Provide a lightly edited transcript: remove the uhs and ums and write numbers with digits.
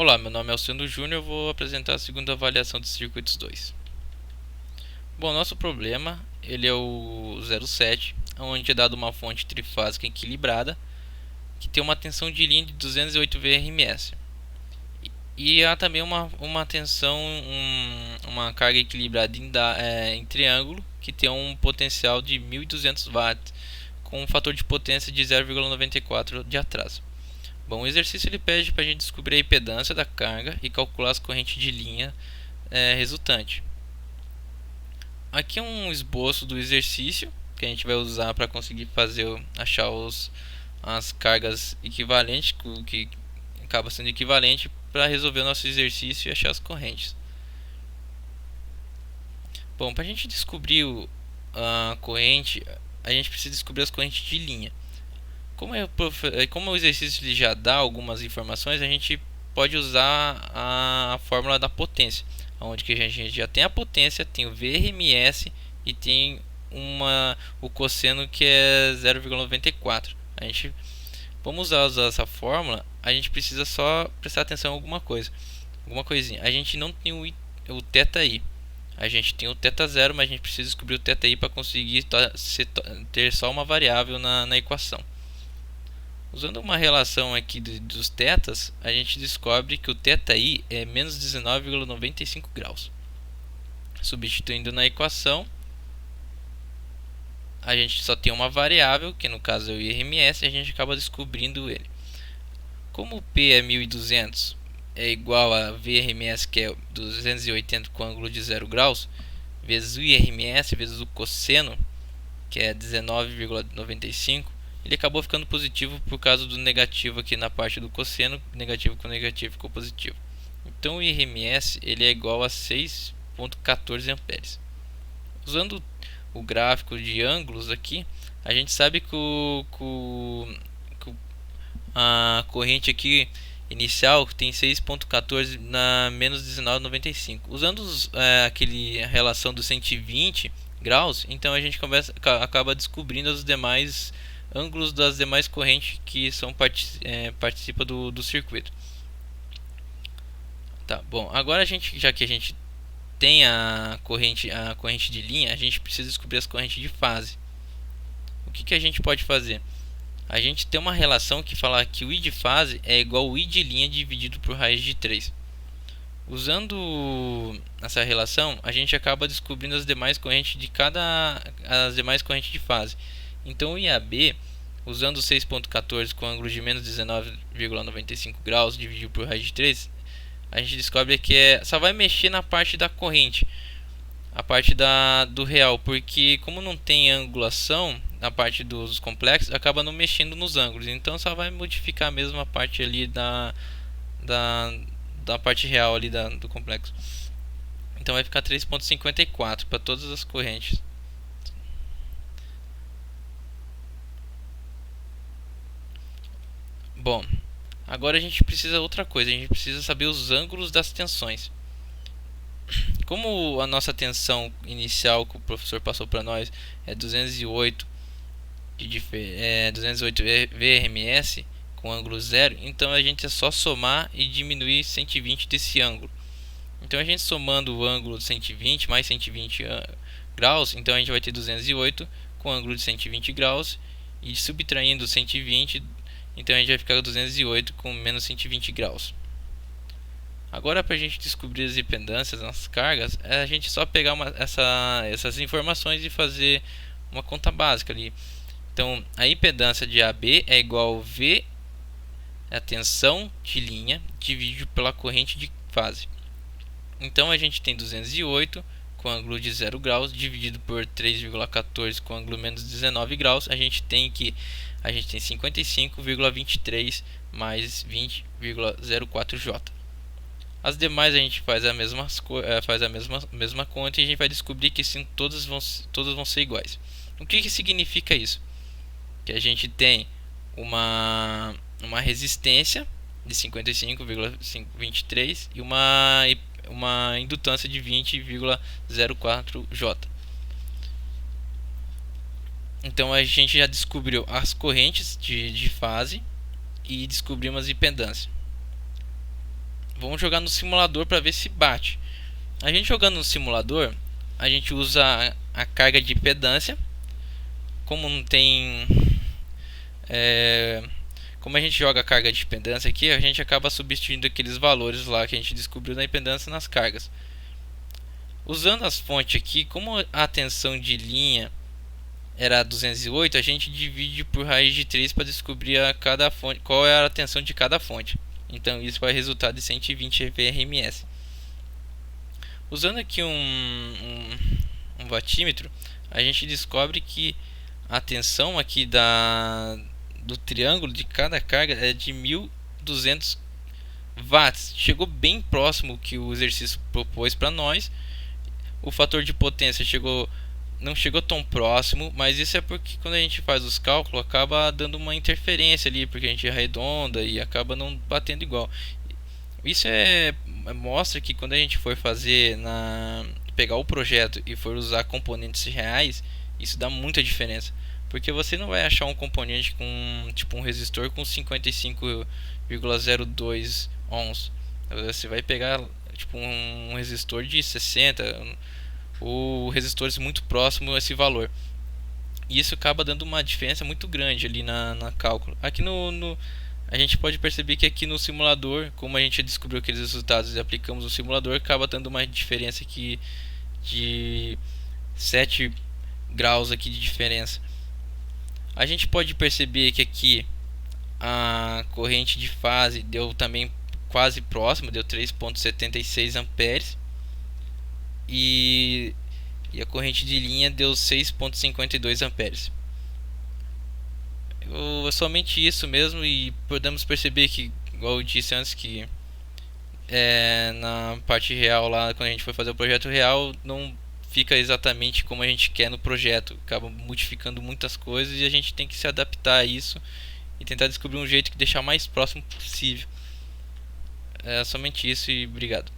Olá, meu nome é Alcino Júnior, eu vou apresentar a segunda avaliação de circuitos 2. Bom, nosso problema ele é o 07, onde é dado uma fonte trifásica equilibrada que tem uma tensão de linha de 208 VRMS. E há também uma tensão, uma carga equilibrada em triângulo que tem um potencial de 1200 watts com um fator de potência de 0,94 de atraso. Bom, o exercício ele pede para a gente descobrir a impedância da carga e calcular as correntes de linha resultante. Aqui é um esboço do exercício que a gente vai usar para conseguir achar as cargas equivalentes, que acaba sendo equivalente para resolver o nosso exercício e achar as correntes. Bom, para a gente descobrir a corrente, a gente precisa descobrir as correntes de linha. Como o exercício ele já dá algumas informações, a gente pode usar a fórmula da potência, onde que a gente já tem a potência, tem o VRMS e tem o cosseno que é 0,94. Vamos usar essa fórmula, a gente precisa só prestar atenção em alguma coisinha. A gente não tem o θi. A gente tem o θ0, mas a gente precisa descobrir o θi para conseguir ter só uma variável na equação. Usando uma relação aqui dos tetas, a gente descobre que o θi é menos 19,95 graus. Substituindo na equação, a gente só tem uma variável, que no caso é o IRMS, e a gente acaba descobrindo ele. Como o P é 1200, é igual a VRMS, que é 280 com ângulo de 0 graus, vezes o IRMS, vezes o cosseno, que é 19,95, ele acabou ficando positivo por causa do negativo aqui na parte do cosseno. Negativo com negativo ficou positivo. Então o IRMS ele é igual a 6,14 amperes. Usando o gráfico de ângulos aqui, a gente sabe que a corrente aqui inicial tem 6,14 na menos 19,95. Usando a relação do 120 graus, então a gente acaba descobrindo os demais ângulos das demais correntes que participam do circuito. Tá, bom, agora já que a gente tem a corrente de linha, a gente precisa descobrir as correntes de fase. O que a gente pode fazer? A gente tem uma relação que fala que o I de fase é igual ao I de linha dividido por raiz de 3. Usando essa relação, a gente acaba descobrindo as demais correntes de fase. Então o IAB, usando 6,14 com ângulo de menos 19,95 graus dividido por raiz de 3, a gente descobre que só vai mexer na parte da corrente, a parte do real, porque como não tem angulação na parte dos complexos, acaba não mexendo nos ângulos, então só vai modificar mesmo a parte ali da parte real ali do complexo. Então vai ficar 3,54 para todas as correntes. Bom, agora a gente precisa outra coisa, a gente precisa saber os ângulos das tensões. Como a nossa tensão inicial que o professor passou para nós é 208 VRMS com ângulo zero, então a gente é só somar e diminuir 120 desse ângulo. Então a gente somando o ângulo de 120 mais 120 graus, então a gente vai ter 208 com ângulo de 120 graus, e subtraindo 120, então a gente vai ficar com 208 com menos 120 graus. Agora, para a gente descobrir as impedâncias nas cargas, é a gente só pegar essas informações e fazer uma conta básica ali. Então, a impedância de AB é igual a V, a tensão de linha, dividido pela corrente de fase. Então, a gente tem 208 com ângulo de 0 graus, dividido por 3,14 com ângulo menos 19 graus. A gente tem 55,23 mais 20,04 J. As demais a gente faz a mesma conta e a gente vai descobrir que sim, todas vão ser iguais. O que significa isso? Que a gente tem uma resistência de 55,23 e uma indutância de 20,04 J. Então a gente já descobriu as correntes de fase e descobrimos as impedâncias. vamos jogar no simulador para ver se bate. A gente jogando no simulador, a gente usa a carga de impedância. Como não tem como a gente joga a carga de impedância aqui, a gente acaba substituindo aqueles valores lá que a gente descobriu na impedância nas cargas. Usando as fontes aqui, como a tensão de linha era 208, a gente divide por raiz de 3 para descobrir a cada fonte, qual é a tensão de cada fonte. Então isso vai resultar de 120 VRMS. Usando aqui um watímetro, a gente descobre que a tensão aqui do triângulo de cada carga é de 1200 watts. Chegou bem próximo que o exercício propôs para nós. O fator de potência não chegou tão próximo, mas isso é porque quando a gente faz os cálculos acaba dando uma interferência ali, porque a gente arredonda e acaba não batendo igual. Isso mostra que quando a gente for pegar o projeto e for usar componentes reais, isso dá muita diferença, porque você não vai achar um componente com tipo um resistor com 55,02 ohms. Você vai pegar tipo um resistor de 60 ou resistores muito próximos a esse valor. E isso acaba dando uma diferença muito grande ali na cálculo. Aqui a gente pode perceber que aqui no simulador, como a gente descobriu aqueles resultados e aplicamos no simulador, acaba dando uma diferença aqui de 7 graus aqui de diferença. A gente pode perceber que aqui a corrente de fase deu também quase próximo, deu 3,76 amperes. E a corrente de linha deu 6,52 amperes. É somente isso mesmo, e podemos perceber que, igual eu disse antes, que na parte real lá, quando a gente for fazer o projeto real, não fica exatamente como a gente quer no projeto, acaba modificando muitas coisas e a gente tem que se adaptar a isso e tentar descobrir um jeito que deixar mais próximo possível. É somente isso e obrigado.